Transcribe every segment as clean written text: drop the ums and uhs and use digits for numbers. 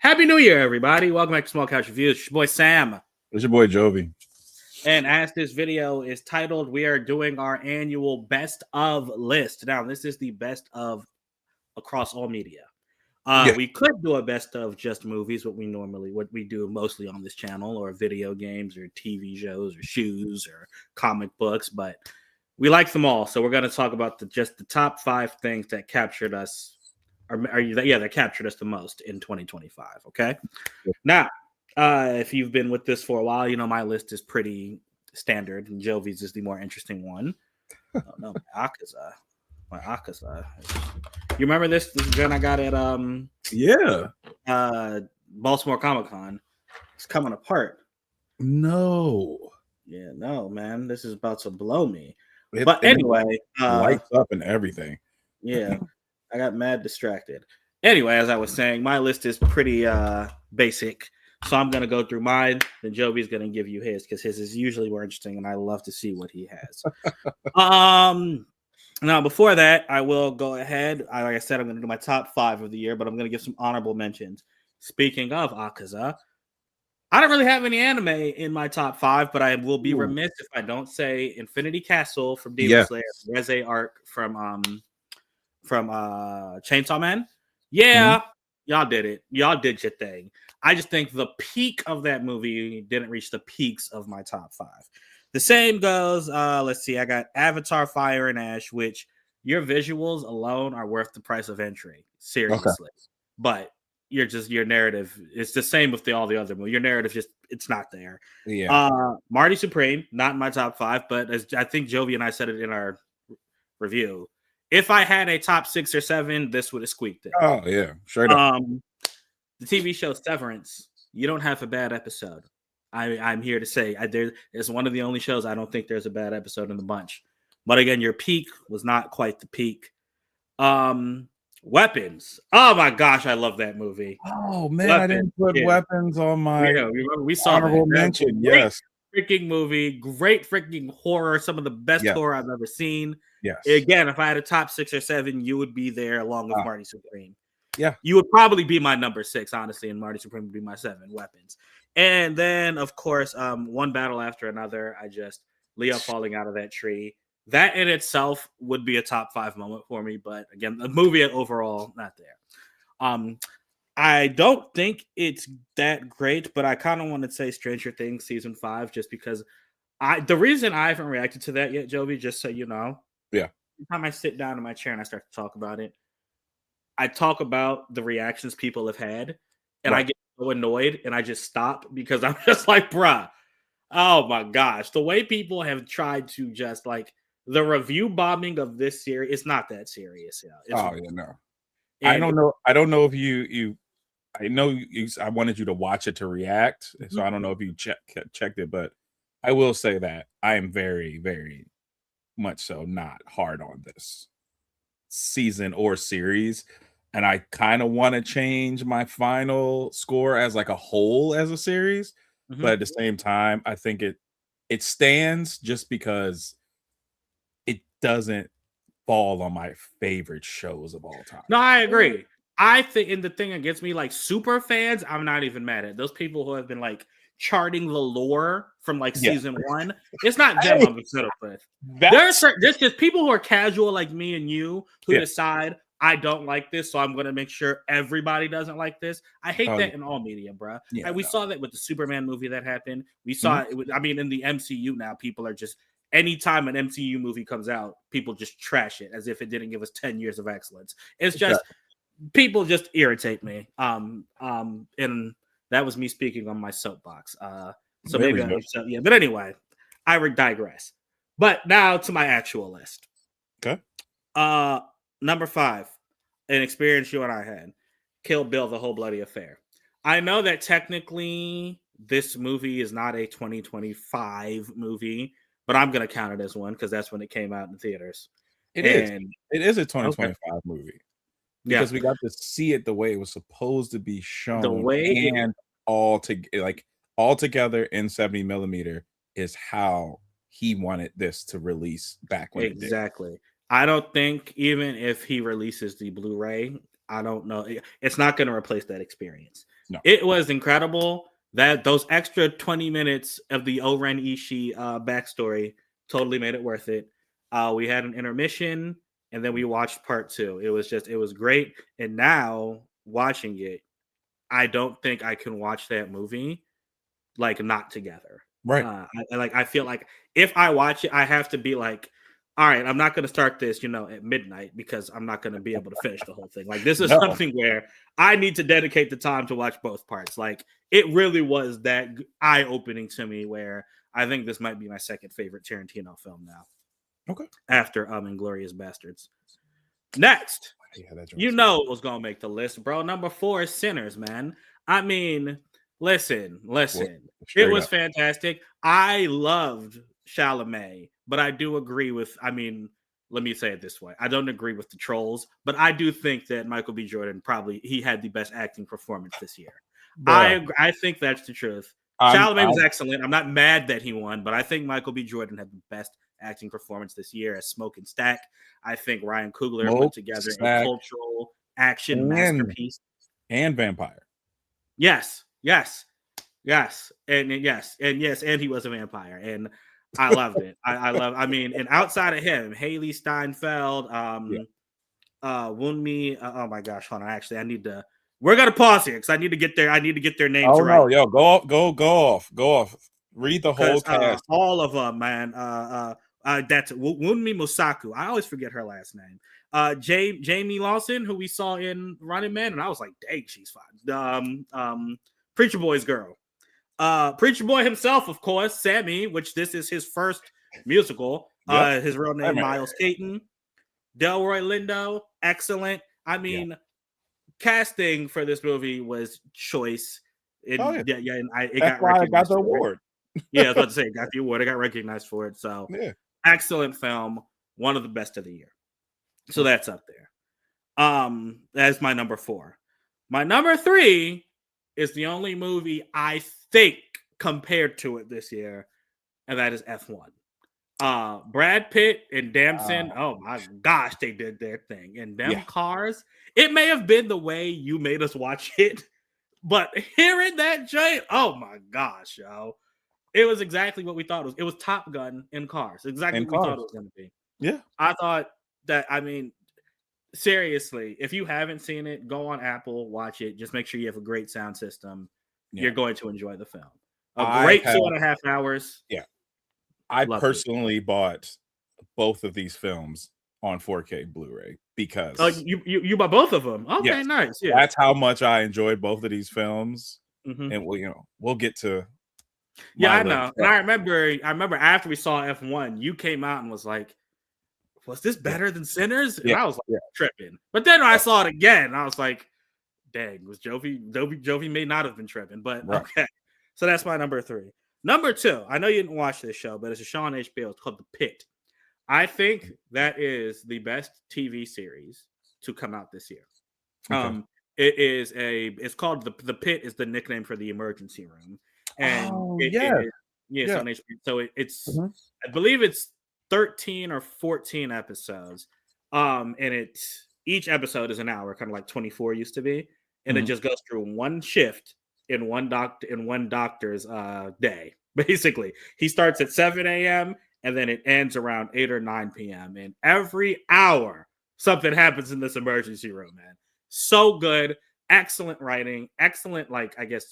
Happy New Year, everybody. Welcome back to Small Couch Reviews. It's your boy Sam. It's your boy Jovi. And as this video is titled, we are doing our annual best of list. Now, this is the best of across all media. We could do a best of just movies, what we do mostly on this channel, or video games or TV shows or shoes or comic books, but we like them all. So we're going to talk about just the top 5 things that captured us, that captured us the most in 2025. Okay. Yeah. Now, if you've been with this for a while, you know my list is pretty standard, and Jovi's is the more interesting one. Oh no, my Akaza. You remember this? This gun I got at Baltimore Comic-Con. It's coming apart. No. Yeah, no, man. This is about to blow me. But anyway, lights up and everything. Yeah, I got mad distracted. Anyway, as I was saying, my list is pretty basic. So I'm going to go through mine, then Jovi's going to give you his, because his is usually more interesting, and I love to see what he has. Now, before that, I will go ahead. Like I said, I'm going to do my top 5 of the year, but I'm going to give some honorable mentions. Speaking of Akaza, I don't really have any anime in my top 5, but I will be remiss if I don't say Infinity Castle from Demon Slayer, Reze Arc from Chainsaw Man. Yeah, y'all did it. Y'all did your thing. I just think the peak of that movie didn't reach the peaks of my top 5. The same goes, let's see, I got Avatar Fire and Ash, which your visuals alone are worth the price of entry. Seriously. Okay. But your narrative, it's the same with all the other movies. Your narrative it's not there. Yeah. Marty Supreme, not in my top 5, but as I think Jovi and I said it in our review, if I had a top 6 or 7, this would have squeaked it. Oh, yeah. Straight up. The TV show Severance, you don't have a bad episode. I'm here to say it's one of the only shows I don't think there's a bad episode in the bunch. But again, your peak was not quite the peak. Weapons. Oh my gosh, I love that movie. Oh man, Weapons. I didn't put Weapons on my we saw honorable mention. Yes. Freaking movie, great freaking horror, some of the best horror I've ever seen. Yes. Again, if I had a top 6 or 7, you would be there along with Marty Supreme. Yeah. You would probably be my number 6, honestly, and Marty Supreme would be my 7, Weapons. And then, of course, one battle after another, Leo falling out of that tree. That in itself would be a top 5 moment for me. But again, the movie overall, not there. I don't think it's that great, but I kind of want to say Stranger Things season 5, just because the reason I haven't reacted to that yet, Jovi, just so you know. Yeah. Every time I sit down in my chair and I start to talk about it, I talk about the reactions people have had, and I get so annoyed, and I just stop because I'm just like, bruh, oh my gosh, the way people have tried to just like the review bombing of this series, it's not that serious. No. And I don't know if you. I know I wanted you to watch it to react, so I don't know if you checked it, but I will say that I am very, very much so not hard on this season or series. And I kind of want to change my final score as like a whole as a series. But at the same time, I think it stands just because it doesn't fall on my favorite shows of all time. No, I agree. I think, and the thing that gets me, like super fans, I'm not even mad at those people who have been like charting the lore from like season 1. It's not them I'm upset with. There's just people who are casual like me and you who decide I don't like this, so I'm going to make sure everybody doesn't like this. I hate that in all media, bro. Yeah, we saw that with the Superman movie that happened. We saw it. In the MCU now, people are just, anytime an MCU movie comes out, people just trash it as if it didn't give us 10 years of excellence. It's just, people just irritate me. And that was me speaking on my soapbox. So maybe but anyway, I digress. But now to my actual list. Okay. Number 5, an experience you and I had, Kill Bill, The Whole Bloody Affair. I know that technically this movie is not a 2025 movie, but I'm going to count it as one because that's when it came out in theaters. It is a 2025 movie because we got to see it the way it was supposed to be shown. The way and all together in 70 millimeter is how he wanted this to release back when exactly. I don't think even if he releases the Blu-ray, I don't know. It's not going to replace that experience. No. It was incredible. That those extra 20 minutes of the O-Ren Ishii backstory totally made it worth it. We had an intermission, and then we watched part 2. It was great. And now watching it, I don't think I can watch that movie like not together. Right. I feel like if I watch it, I have to be like, all right, I'm not going to start this, at midnight because I'm not going to be able to finish the whole thing. Like this is something where I need to dedicate the time to watch both parts. Like it really was that eye-opening to me where I think this might be my second favorite Tarantino film now. Okay. After Inglourious Bastards. Next, it was going to make the list, bro. Number 4 is Sinners, man. I mean, listen. It was fantastic. I loved Chalamet, but I do agree with, let me say it this way. I don't agree with the trolls, but I do think that Michael B. Jordan he had the best acting performance this year. I think that's the truth. Chalamet was excellent. I'm not mad that he won, but I think Michael B. Jordan had the best acting performance this year as Smoke and Stack. I think Ryan Coogler put together a cultural action masterpiece. And Vampire. Yes. And he was a vampire. And I loved it. And outside of him, Haley Steinfeld, Wunmi, oh my gosh, hold on. Actually, we're gonna pause here because I need to get their names right. Oh no, yo, go off. Read the whole cast. All of them, man. That's Wunmi Mosaku. I always forget her last name. Jamie Lawson, who we saw in Running Man, and I was like, dang, she's fine. Preacher Boy's girl. Preacher Boy himself, of course, Sammy, which this is his first musical. His real name, Miles Caton. Delroy Lindo, excellent. Casting for this movie was choice. And I got the award. I was about to say, it got the award. I got recognized for it. So, excellent film. One of the best of the year. So that's up there. That's my number 4. My number 3 is the only movie I think compared to it this year, and that is F1. Brad Pitt and Damson, oh my gosh, they did their thing. And them cars, it may have been the way you made us watch it, but hearing that joint, oh my gosh, yo. It was exactly what we thought it was. It was Top Gun in cars. Exactly what we thought it was going to be. Yeah. I thought that, seriously, if you haven't seen it, go on Apple, watch it. Just make sure you have a great sound system. Yeah. You're going to enjoy the film. A great 2.5 hours. Yeah. I personally bought both of these films on 4K Blu-ray because you bought both of them. Okay, nice. Yeah. That's how much I enjoyed both of these films. Mm-hmm. And we'll get to I know. And I remember after we saw F1, you came out and was like, was this better than Sinners? And I was like, tripping. But then I saw it again, and I was like, dang, was Jovi may not have been tripping, but okay. So that's my number 3. Number 2, I know you didn't watch this show, but it's a show on HBO. It's called The Pitt. I think that is the best TV series to come out this year. Okay. It's called The Pitt is the nickname for the emergency room. And so it's I believe it's 13 or 14 episodes. And each episode is an hour, kind of like 24 used to be. And it just goes through one shift in one doctor's day. Basically, he starts at 7 a.m. and then it ends around 8 or 9 p.m. And every hour something happens in this emergency room, man. So good. Excellent writing, excellent,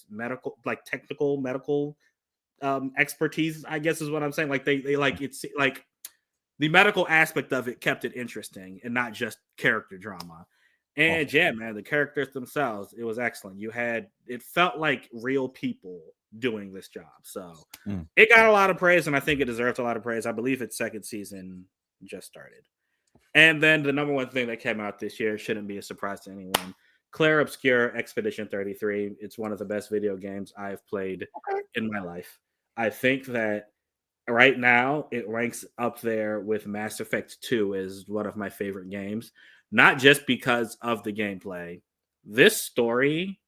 medical, technical medical expertise, I guess is what I'm saying. It's like the medical aspect of it kept it interesting and not just character drama. And man, the characters themselves, it was excellent. It felt like real people doing this job. So it got a lot of praise, and I think it deserves a lot of praise. I believe its second season just started. And then the number 1 thing that came out this year shouldn't be a surprise to anyone. Clair Obscur Expedition 33. It's one of the best video games I've played in my life. I think that right now it ranks up there with Mass Effect 2 as one of my favorite games. Not just because of the gameplay. This story,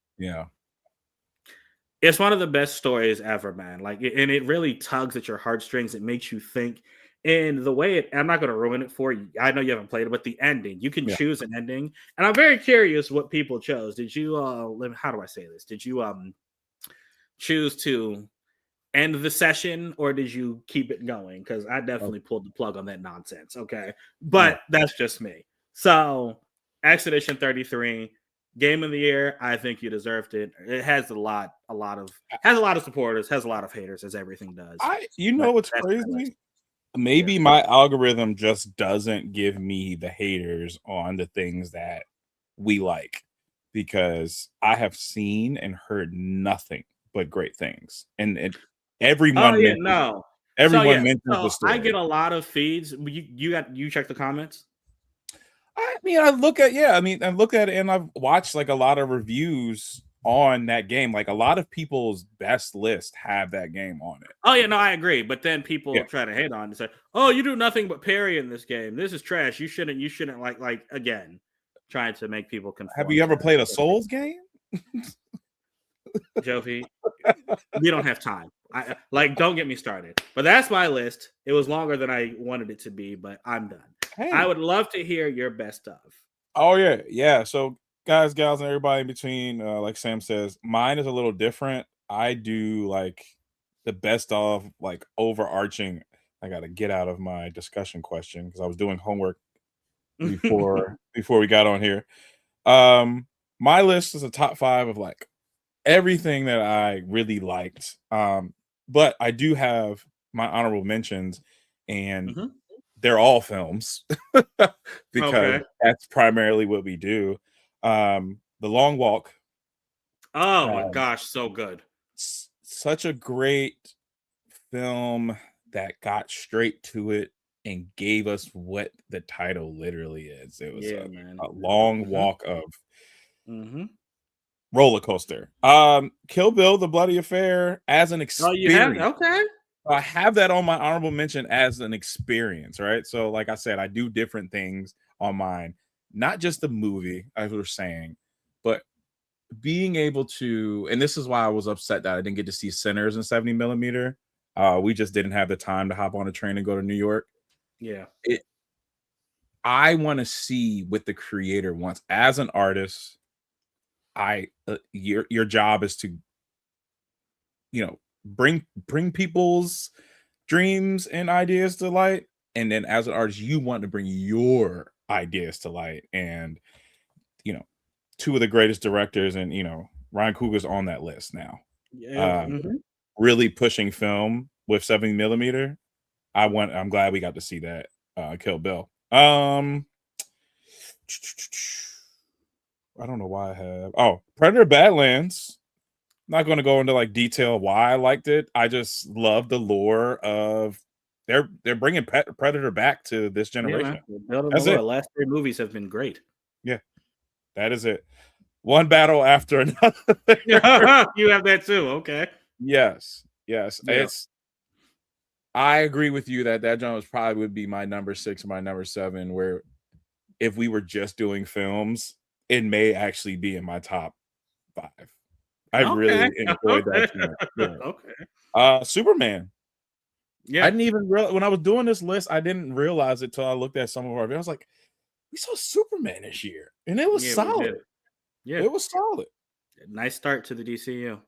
it's one of the best stories ever, man. And it really tugs at your heartstrings. It makes you think. And the way I'm not going to ruin it for you. I know you haven't played it, but the ending, you can choose an ending. And I'm very curious what people chose. Did you, how do I say this? Did you choose to end the session or did you keep it going? Because I definitely pulled the plug on that nonsense. Okay. But that's just me. So, Expedition 33, Game of the Year, I think you deserved it. It has a lot of supporters, has a lot of haters, as everything does. What's crazy? Maybe my algorithm just doesn't give me the haters on the things that we like, because I have seen and heard nothing but great things, and everyone mentions the story. I get a lot of feeds. You check the comments? I mean, I look at it, and I've watched like a lot of reviews on that game. Like a lot of people's best list have that game on it. Oh yeah, no, I agree. But then people try to hate on it and say, "Oh, you do nothing but parry in this game. This is trash. You shouldn't like again." Trying to make people conform. Have you ever played a Souls game? Jovi, we don't have time. Don't get me started. But that's my list. It was longer than I wanted it to be, but I'm done. Hey. I would love to hear your best of. Oh yeah. So guys, gals, and everybody in between, like Sam says, mine is a little different. I do like the best of like overarching. I got to get out of my discussion question because I was doing homework before we got on here. My list is a top 5 of like everything that I really liked. But I do have my honorable mentions, and they're all films because that's primarily what we do. The Long Walk. Oh my gosh, so good. Such a great film that got straight to it and gave us what the title literally is. It was a long walk of roller coaster. Kill Bill, The Bloody Affair as an experience. Oh, you have? Okay. I have that on my honorable mention as an experience, right? So, like I said, I do different things on mine, not just the movie, as we were saying, but being able to, and this is why I was upset that I didn't get to see Sinners in 70 millimeter. We just didn't have the time to hop on a train and go to New York. Yeah. I want to see what the creator wants as an artist. Your job is to, bring people's dreams and ideas to light, and then as an artist, you want to bring your ideas to light. And 2 of the greatest directors, and Ryan Coogler's on that list now. Really pushing film with 70 millimeter. I'm glad we got to see that. Kill Bill. I don't know why I have. Predator Badlands. Not going to go into like detail why I liked it. I just love the lore of they're bringing Predator back to this generation. That's it. The last 3 movies have been great. Yeah, that is it. One battle after another. You have that too. Okay. Yes. Yeah. I agree with you that genre probably would be my number 6 or my number 7. Where if we were just doing films, it may actually be in my top 5. I really enjoyed that. Okay. Superman. Yeah. I didn't even when I was doing this list, I didn't realize it till I looked at some of our videos. I was like, we saw Superman this year, and it was solid. Yeah, it was solid. Nice start to the DCU.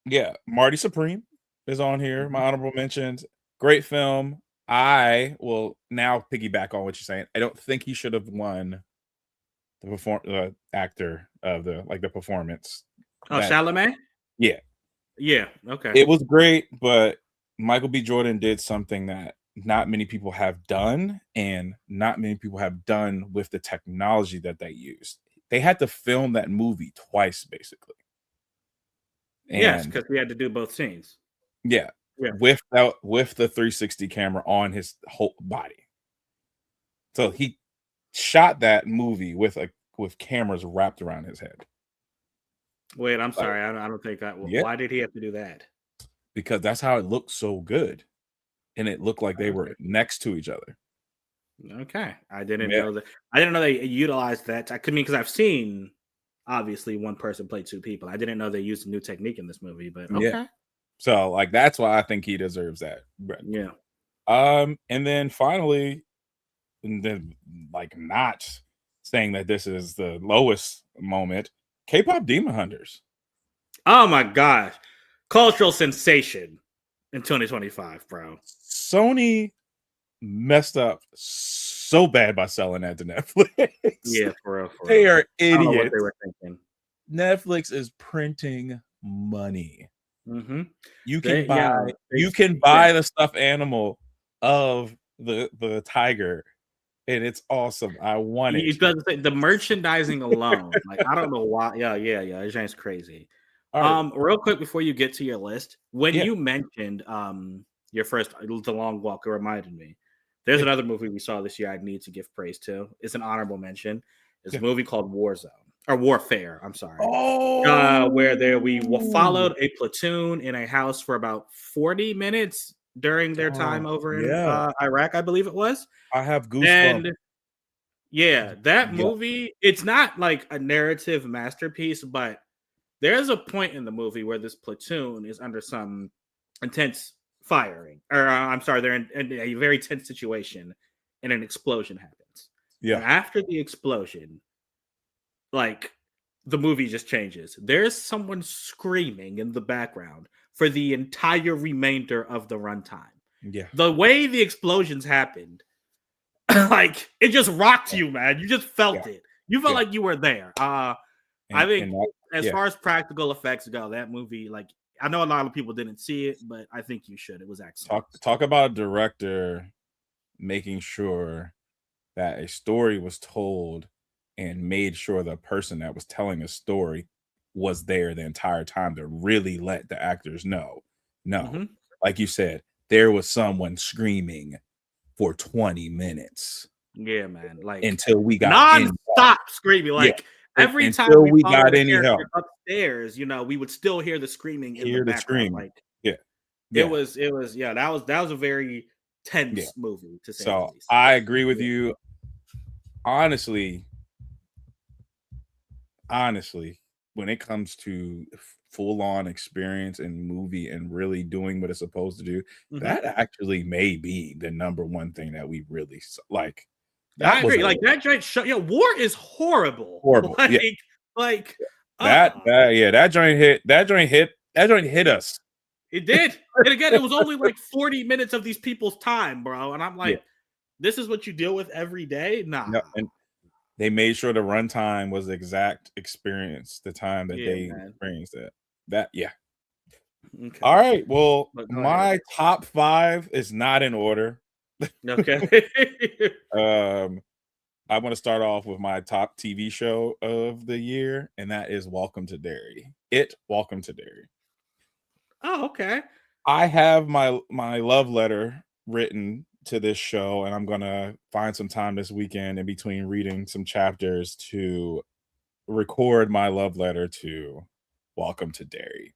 Yeah, Marty Supreme is on here. My honorable mentions. Great film. I will now piggyback on what you're saying. I don't think he should have won the actor of the performance. Chalamet? Yeah. Yeah. Okay. It was great, but Michael B. Jordan did something that not many people have done, and not many people have done with the technology that they used. They had to film that movie twice, basically. And yes, because we had to do both scenes. Yeah. With the 360 camera on his whole body. So he shot that movie with cameras wrapped around his head. Wait, I'm sorry. I don't think that. Yeah. Why did he have to do that? Because that's how it looked so good, and it looked like they were next to each other. Okay, I didn't know that. I didn't know they utilized that. Because I've seen obviously one person play 2 people. I didn't know they used a new technique in this movie, but okay. Yeah. So that's why I think he deserves that. Yeah. And then finally, and then like not saying that this is the lowest moment, K-pop Demon Hunters. Oh my gosh. Cultural sensation in 2025, bro. Sony messed up so bad by selling that to Netflix. Yeah, for real. They are I don't know what idiots. they were thinking. Netflix is printing money. Mm-hmm. You can buy the stuffed animal of the tiger, and it's awesome. I want it. It doesn't say the merchandising alone. Like I don't know why. Yeah. It's just crazy. Right. Real quick before you get to your list, when Yeah. you mentioned your first The Long Walk, it reminded me. There's another movie we saw this year I need to give praise to. It's an honorable mention. It's a movie called Warzone or Warfare. I'm sorry. Where we followed a platoon in a house for about 40 minutes during their time over in Iraq, I believe it was. I have goosebumps. And yeah, that movie, it's not like a narrative masterpiece, but there's a point in the movie where this platoon is under some intense firing. Or I'm sorry, they're in a very tense situation and an explosion happens. Yeah. And after the explosion, like the movie just changes. There's someone screaming in the background for the entire remainder of the runtime. Yeah. The way the explosions happened, like it just rocked you, man. You just felt it. You felt like you were there. I think as far as practical effects go, that movie, like I know a lot of people didn't see it, but I think you should. It was excellent. Talk about a director making sure that a story was told and made sure the person that was telling a story was there the entire time to really let the actors know. No, like you said, there was someone screaming for 20 minutes. Yeah, man. Like until we got non-stop screaming. Like every time we got any help upstairs, we would still hear the screaming in the background. Like it was that was a very tense movie to say. So I agree with you. Honestly, when it comes to full-on experience in movie and really doing what it's supposed to do, that actually may be the number one thing that we really like. I agree. Like that joint war is horrible. Like that joint hit us. It did. And again, it was only like 40 minutes of these people's time, bro. And I'm like, this is what you deal with every day? Nah. No, and they made sure the runtime was the exact experience, the time that they experienced it. Okay. All right. Well, my top 5 is not in order. Okay. I want to start off with my top TV show of the year, and that is Welcome to Derry. Welcome to Derry. Oh, okay. I have my love letter written to this show, and I'm gonna find some time this weekend in between reading some chapters to record my love letter to Welcome to Derry.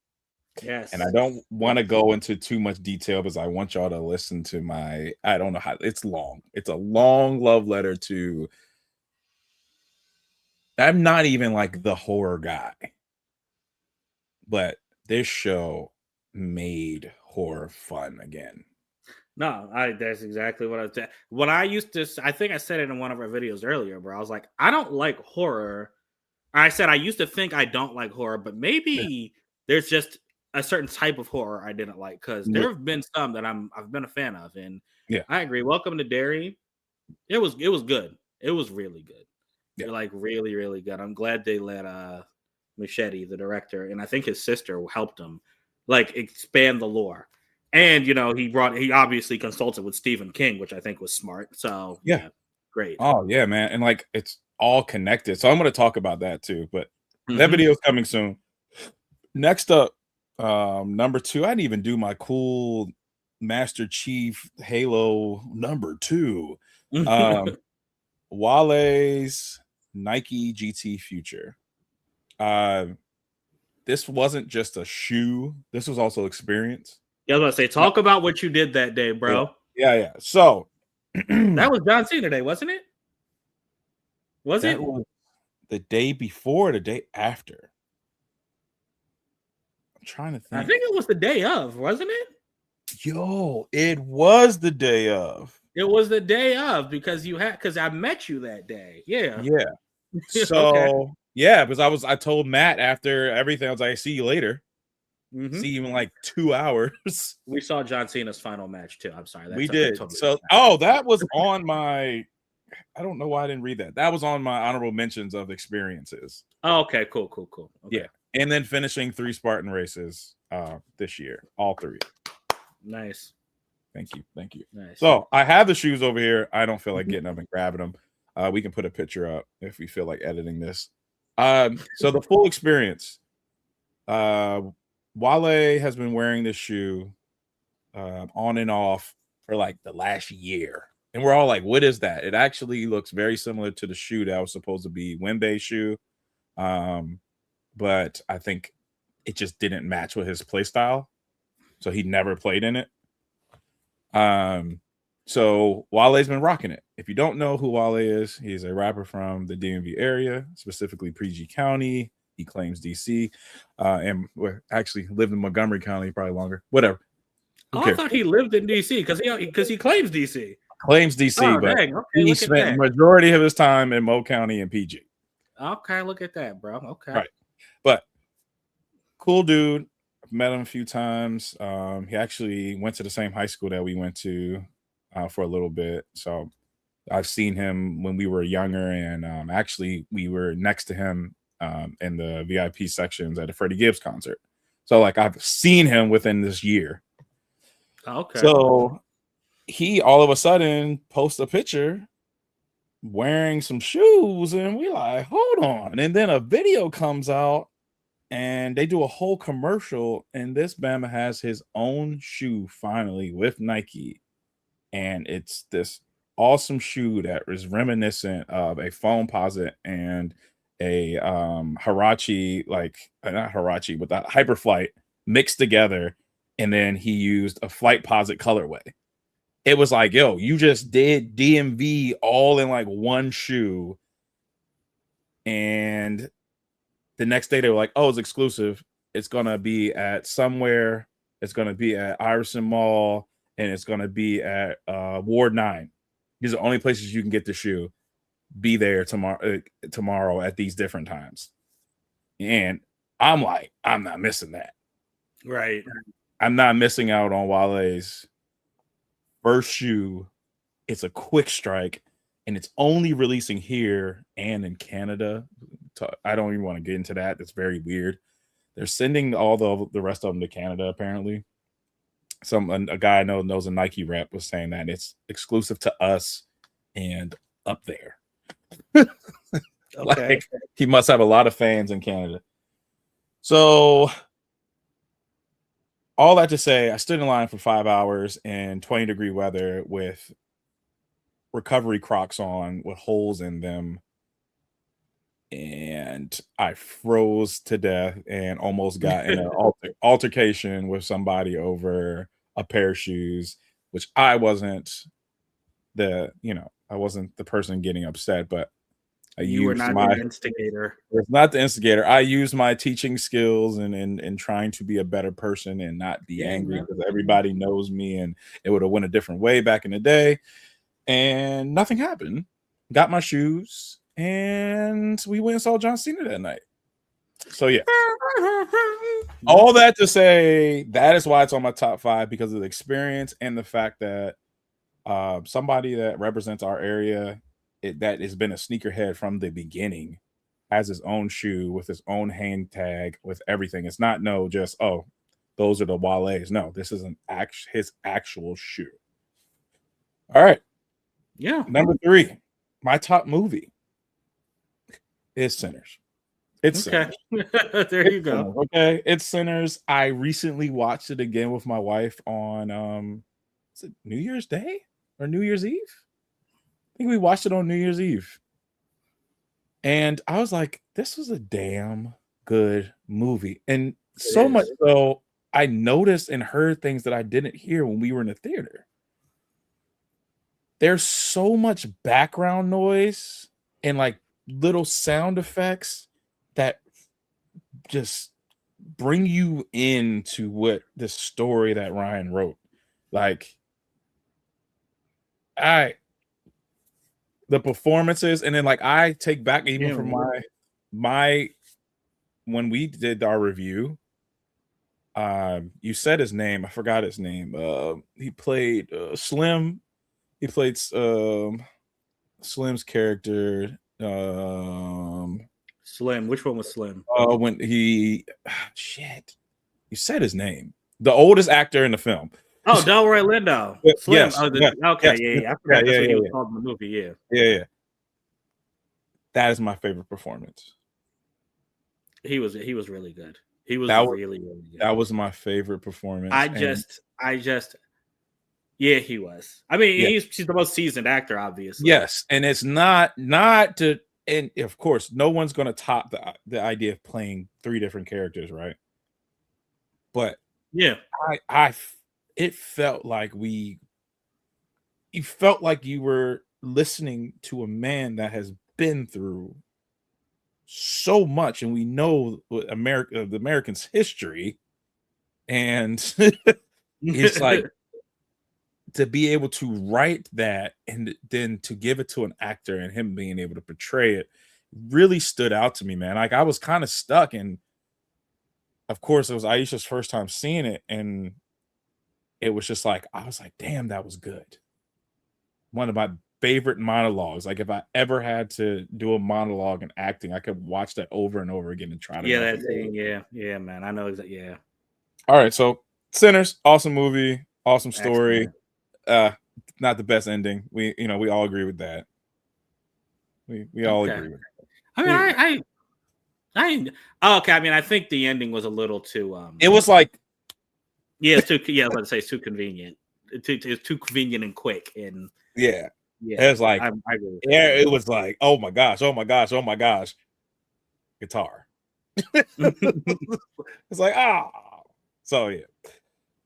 Yes. And I don't want to go into too much detail because I want y'all to listen to I don't know how it's long. It's a long love letter to. I'm not even like the horror guy, but this show made horror fun again. No, that's exactly what I was saying. What I used to, I think I said it in one of our videos earlier, bro. I was like, I don't like horror. I said I used to think I don't like horror, but maybe there's just a certain type of horror I didn't like because there have been some that I've been a fan of, and I agree. Welcome to Derry. It was good. It was really good. Yeah. Like really, really good. I'm glad they let Muschietti, the director, and I think his sister helped him like expand the lore. And he obviously consulted with Stephen King, which I think was smart. So great. Oh yeah, man, and like it's all connected. So I'm going to talk about that too. But that video is coming soon. Next up, number 2. I didn't even do my cool Master Chief Halo number 2. Wale's Nike GT Future. This wasn't just a shoe. This was also experience. Yeah, I was about to say, talk about what you did that day, bro. Yeah. So that was John Cena Day, wasn't it? Was the day before, the day after? I'm trying to think. I think it was the day of, wasn't it? Yo, it was the day of. It was the day of because I met you that day. Yeah. Yeah. So yeah, because I told Matt after everything, I was like, see you later. Mm-hmm. See you in like 2 hours. We saw John Cena's final match too. I'm sorry. We did. Totally that was on my. I don't know why I didn't read that. That was on my honorable mentions of experiences. Oh, okay, cool. Okay. Yeah, and then finishing 3 Spartan races this year, all 3. Nice. Thank you. Nice. So I have the shoes over here. I don't feel like getting up and grabbing them. We can put a picture up if we feel like editing this. So the full experience. Wale has been wearing this shoe on and off for like the last year. And we're all like, what is that? It actually looks very similar to the shoe that was supposed to be Wembe's shoe. But I think it just didn't match with his play style. So he never played in it. So Wale's been rocking it. If you don't know who Wale is, he's a rapper from the DMV area, specifically PG County. He claims DC, and actually lived in Montgomery County, probably longer. Whatever. I thought he lived in DC because he claims DC. Claims DC, but he spent majority of his time in Mo County and PG. Okay, look at that, bro. Okay, right. But cool dude. I've met him a few times. He actually went to the same high school that we went to for a little bit. So I've seen him when we were younger, and actually we were next to him in the VIP sections at a Freddie Gibbs concert. So like I've seen him within this year. Okay. So he all of a sudden posts a picture wearing some shoes, and we like, hold on. And then a video comes out, and they do a whole commercial, and this Bama has his own shoe finally with Nike, and it's this awesome shoe that is reminiscent of a Foamposite and a Huarache, like not Huarache, but that Hyperflight mixed together, and then he used a Flightposite colorway. It was like, yo, you just did DMV all in like one shoe, and the next day they were like, oh, it's exclusive. It's gonna be at somewhere. It's gonna be at Iverson Mall, and it's gonna be at Ward 9. These are the only places you can get the shoe. Be there tomorrow at these different times. And I'm like, I'm not missing that. Right. I'm not missing out on Wale's first shoe. It's a quick strike, and it's only releasing here and in Canada. I don't even want to get into that. That's very weird. They're sending all the rest of them to Canada, apparently. A guy I know knows a Nike rep was saying that it's exclusive to us and up there. Okay. Like, he must have a lot of fans in Canada. So all that to say, I stood in line for 5 hours in 20-degree weather with recovery Crocs on with holes in them, and I froze to death and almost got in an altercation with somebody over a pair of shoes, which I wasn't the person getting upset, but you were not the instigator. It's not the instigator. I used my teaching skills and trying to be a better person and not be angry because everybody knows me, and it would have went a different way back in the day. And nothing happened. Got my shoes, and we went and saw John Cena that night. So yeah. All that to say, that is why it's on my top 5, because of the experience and the fact that somebody that represents our area, that has been a sneakerhead from the beginning, has his own shoe with his own hang tag with everything. It's not just those are the Wale's. No, this is his actual shoe. All right. Yeah. Number 3, my top movie is Sinners. It's okay. Sinners. There you go. Sinners, okay, it's Sinners. I recently watched it again with my wife on is it New Year's Day or New Year's Eve? I think we watched it on New Year's Eve. And I was like, this was a damn good movie. And so much so, I noticed and heard things that I didn't hear when we were in the theater. There's so much background noise and like little sound effects that just bring you into what the story that Ryan wrote. Like, the performances, and then like I take back even from my when we did our review. You said his name. I forgot his name. He played Slim. He played Slim's character. Slim. Which one was Slim? When he shit. You said his name. The oldest actor in the film. Oh, Delroy Lindo. Slim. Yes. Oh, Yes, okay, yes, I forgot that's what he was yeah. called in the movie. Yeah. Yeah. That is my favorite performance. He was really good. He was really good. That was my favorite performance. Yeah, he was. I mean, he's the most seasoned actor, obviously. Yes, and it's not to, and of course, no one's going to top the idea of playing 3 different characters, right? But yeah, it felt like you felt like you were listening to a man that has been through so much, and we know the Americans' history, and it's like to be able to write that and then to give it to an actor and him being able to portray it really stood out to me, man. Like I was kind of stuck, and of course it was Aisha's first time seeing it, and it was just like I was like, damn, that was good. One of my favorite monologues. Like if I ever had to do a monologue in acting, I could watch that over and over again and try to. Yeah, that thing. Yeah, man. I know exactly. Yeah. All right, so Sinners, awesome movie, awesome story. Not the best ending. We all agree with that. We all agree with that. I mean, okay. I mean, I think the ending was a little too. It was like, it's too. Yeah, I was about to say it's too convenient. It's too convenient and quick. And yeah. It was like, it was like, oh my gosh, guitar. It's like, so yeah.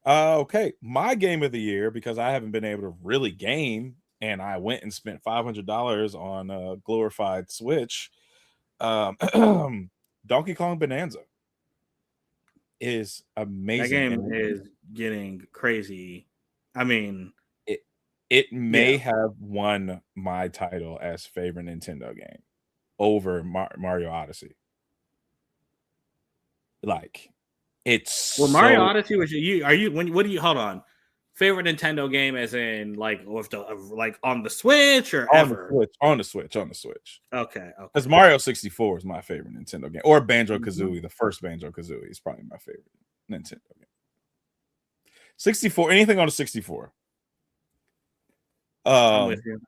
Okay, my game of the year, because I haven't been able to really game, and I went and spent $500 on a glorified Switch. Donkey Kong Bonanza is amazing. That game is getting crazy. I mean, it may have won my title as favorite Nintendo game over Mario Odyssey. Like, it's Mario Odyssey was hold on, favorite Nintendo game as in like on the Switch or ever? On the Switch. Okay. Because Mario 64 is my favorite Nintendo game, or Banjo-Kazooie. The first Banjo-Kazooie is probably my favorite Nintendo game. 64, anything on the 64. I'm with you.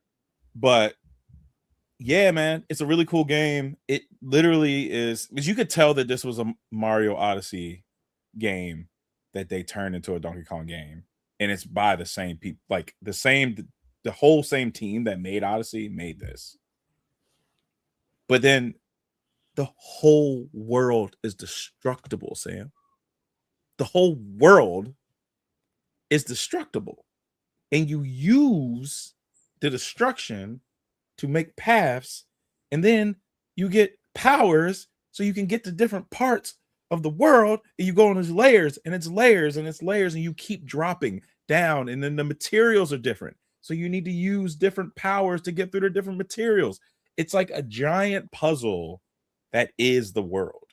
But yeah, man, it's a really cool game. It literally is, because you could tell that this was a Mario Odyssey game that they turned into a Donkey Kong game, and it's by the same people, like the whole same team that made Odyssey made this. But then the whole world is destructible, Sam. The whole world is destructible, and you use the destruction to make paths, and then you get powers so you can get to different parts of the world, and you go on these layers, and it's layers, and it's layers, and you keep dropping down, and then the materials are different. So you need to use different powers to get through the different materials. It's like a giant puzzle that is the world.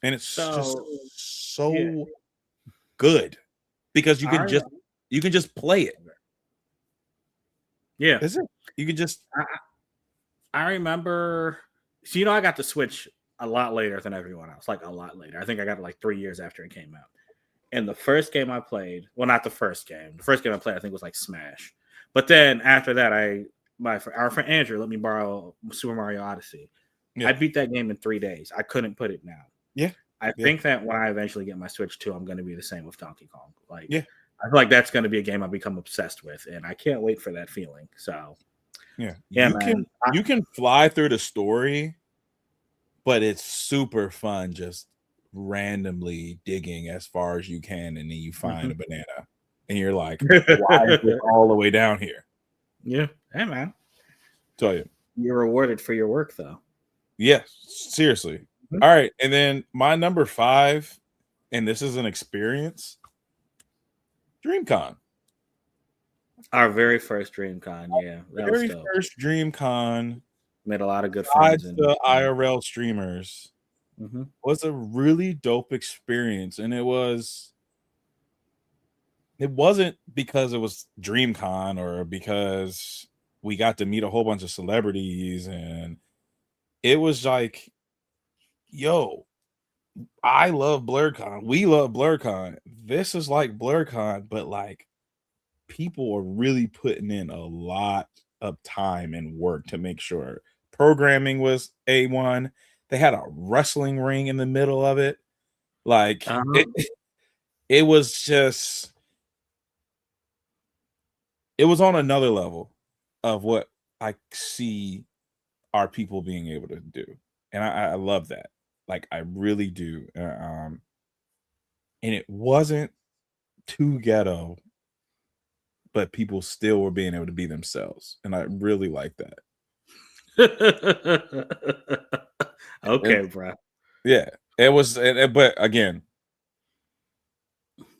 And it's just so good, because you can just play it. Yeah. Is it? You can just I remember, so I got the Switch a lot later than everyone else, like a lot later. I think I got it like 3 years after it came out. And the first game I played, well, not the first game. The first game I played, I think, was like Smash. But then after that, our friend Andrew let me borrow Super Mario Odyssey. Yeah. I beat that game in 3 days. I couldn't put it down. Yeah. I think that when I eventually get my Switch 2, I'm going to be the same with Donkey Kong. Like, I feel like that's going to be a game I become obsessed with, and I can't wait for that feeling. So, you can fly through the story, but it's super fun just randomly digging as far as you can, and then you find a banana, and you're like, why is it all the way down here? Yeah. Hey, man. Tell you. You're rewarded for your work, though. Yeah, seriously. Mm-hmm. All right, and then my number 5, and this is an experience, DreamCon. Our very first DreamCon, yeah, that was Very dope. first DreamCon. Made a lot of good Besides friends. And the IRL streamers, mm-hmm. was a really dope experience, and it wasn't because it was DreamCon or because we got to meet a whole bunch of celebrities, and it was like, yo, I love BlurCon. We love BlurCon. This is like BlurCon, but like people are really putting in a lot of time and work to make sure programming was A1. They had a wrestling ring in the middle of it. Like it was just, it was on another level of what I see our people being able to do. And I love that. Like I really do. And it wasn't too ghetto, but people still were being able to be themselves. And I really like that. Okay, bro. Yeah, it was. But again,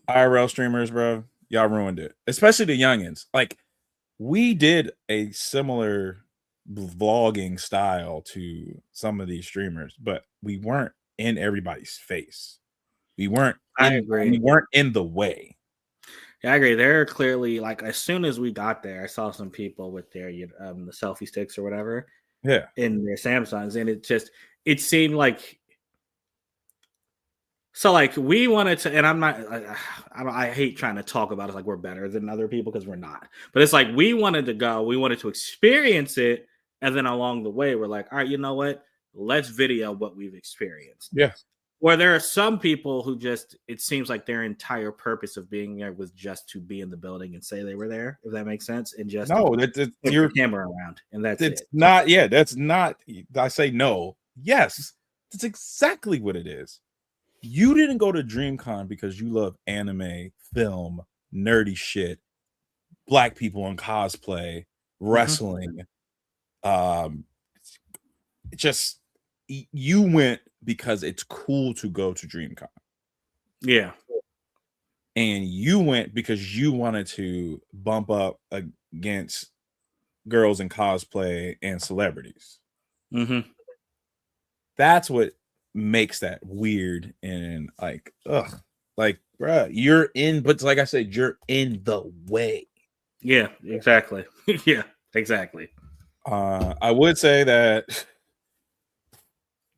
IRL streamers, bro, y'all ruined it. Especially the youngins. Like we did a similar vlogging style to some of these streamers, but we weren't in everybody's face. We weren't. I agree. We weren't in the way. Yeah, I agree. They're clearly like, as soon as we got there, I saw some people with their the selfie sticks or whatever. Yeah. In their Samsungs, and it seemed like, so like we wanted to, and I'm not, I hate trying to talk about it like we're better than other people because we're not. But it's like we wanted to go, we wanted to experience it, and then along the way, we're like, all right, you know what? Let's video what we've experienced. Yeah. Where there are some people who just, it seems like their entire purpose of being there was just to be in the building and say they were there, if that makes sense, and just your camera around, and that's it. Not, yeah, that's not. I say no. Yes, that's exactly what it is. You didn't go to DreamCon because you love anime, film, nerdy shit, black people in cosplay, wrestling. Just you went because it's cool to go to DreamCon. Yeah. And you went because you wanted to bump up against girls in cosplay and celebrities. That's what makes that weird and like, ugh, like, bruh, you're in, but like I said, you're in the way. Yeah, exactly. Yeah, exactly. I would say that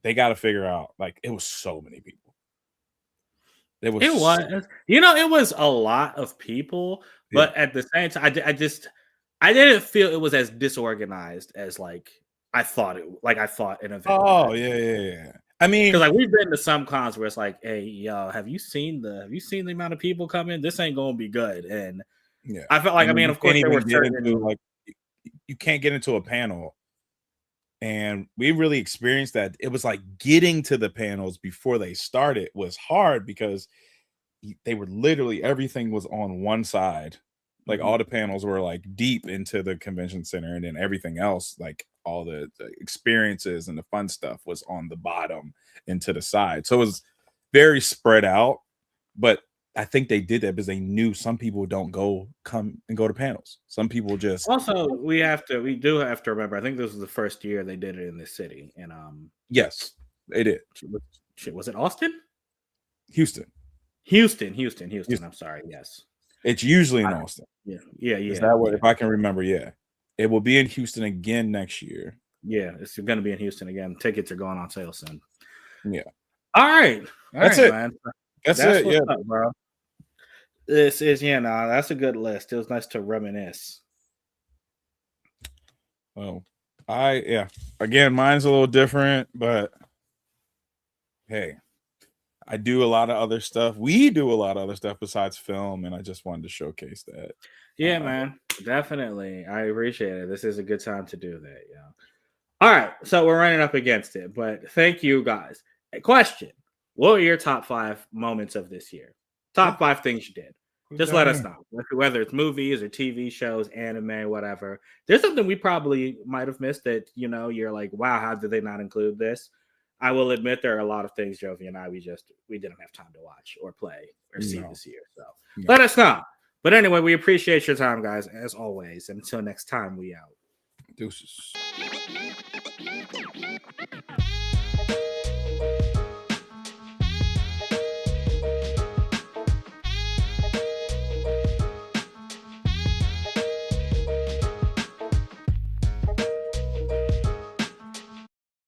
they got to figure out, like, it was so many people. It was, you know, it was a lot of people, but at the same time, I didn't feel it was as disorganized as like I thought it. Like I thought an event. Oh yeah. I mean, because like we've been to some cons where it's like, hey, yo, have you seen the amount of people coming? This ain't gonna be good. And yeah, I felt like, I mean, of course, there were certain, like, you can't get into a panel. And we really experienced that. It was like getting to the panels before they started was hard because they were literally, everything was on one side. Like all the panels were like deep into the convention center, and then everything else, like all the experiences and the fun stuff, was on the bottom and to the side. So it was very spread out. But I think they did that because they knew some people don't come and go to panels. Some people just also we do have to remember. I think this was the first year they did it in this city, and yes, they did. Was it Austin? Houston. I'm sorry. Yes, it's usually in Austin. Yeah. Is that what? If I can remember, yeah, it will be in Houston again next year. Yeah, it's going to be in Houston again. Tickets are going on sale soon. Yeah. All right. That's it, man. That's it. Yeah, up, bro. This is, that's a good list. It was nice to reminisce. Well, again, mine's a little different, but hey, I do a lot of other stuff. We do a lot of other stuff besides film, and I just wanted to showcase that. Yeah, man, definitely. I appreciate it. This is a good time to do that. Yeah. All right, so we're running up against it, but thank you guys. A question: what were your top 5 moments of this year? Top 5 things you did. Just let us know, whether it's movies or TV shows, anime, whatever. There's something we probably might have missed that, you're like, wow, how did they not include this? I will admit there are a lot of things Jovi and I we didn't have time to watch or play or see this year. So let us know. But anyway, we appreciate your time, guys, as always. And until next time, we out. Deuces.